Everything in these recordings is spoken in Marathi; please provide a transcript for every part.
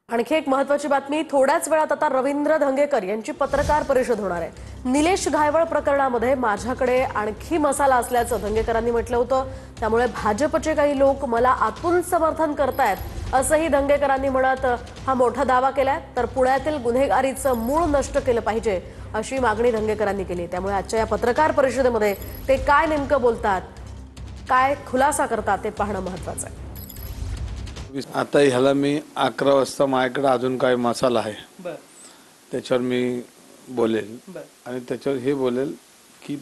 आणखी एक महत्त्वाची बातमी, थोड्याच वेळात आता रवींद्र धंगेकर यांची पत्रकार परिषद होणार आहे। निलेश घायवळ प्रकरणामध्ये माझ्याकडे आणखी मसाला असल्याचं धंगेकरांनी म्हटलं होतं। त्यामुळे भाजपचे काही लोक मला आतून समर्थन करतायत असंही धंगेकरांनी म्हणत हा मोठा दावा केलाय। तर पुण्यातील गुन्हेगारीचं मूळ नष्ट केलं पाहिजे अशी मागणी धंगेकरांनी केली। त्यामुळे आजच्या या पत्रकार परिषदेमध्ये ते काय नेमकं बोलतात, काय खुलासा करतात ते पाहणं महत्त्वाचं आहे। आता ह्याला मी 11 वाजता माझ्याकडे अजून काय मसाला आहे त्याच्यावर मी बोलेल आणि त्याच्यावर हे बोलेल की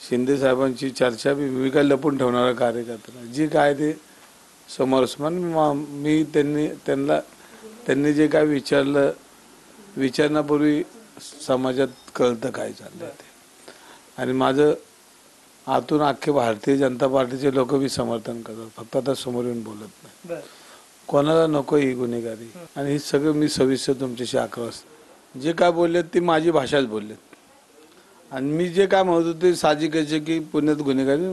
शिंदे साहेबांची चर्चा मी काय लपून ठेवणारा कार्यकर्ता जी काय ते समोर मी त्यांनी जे काय विचारलं विचारण्यापूर्वी समाजात कळतं काय चाललंय ते आणि माझं आतून अख्खे भारतीय जनता पार्टीचे लोक मी समर्थन करतात। फक्त आता समोर येऊन बोलत नाही, कोणाला नको ही गुन्हेगारी आणि हे सगळं मी सविस्तर तुमच्याशी 11 वाजता जे काय बोललेत ते माझी भाषाच बोललेत आणि मी जे काय म्हणत होते ते साहजिकच आहे की पुण्यात गुन्हेगारी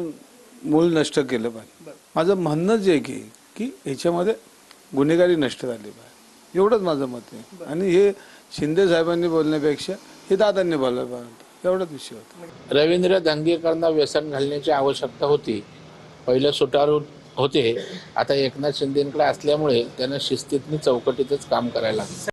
मूळ नष्ट केलं पाहिजे। माझं म्हणणंच आहे की ह्याच्यामध्ये गुन्हेगारी नष्ट झाली पाहिजे, एवढंच माझं मत आहे। आणि हे शिंदे साहेबांनी बोलण्यापेक्षा हे दादांनी बोलायला पाहिजे, एवढाच विषय होता। रवींद्र धंगेकरांना व्यसन घालण्याची आवश्यकता होती, पहिलं सुटारू होते, आता एकनाथ शिंदेंकडे असल्यामुळे त्यांना शिस्तीतनी चौकटीतच काम करायला लागतं।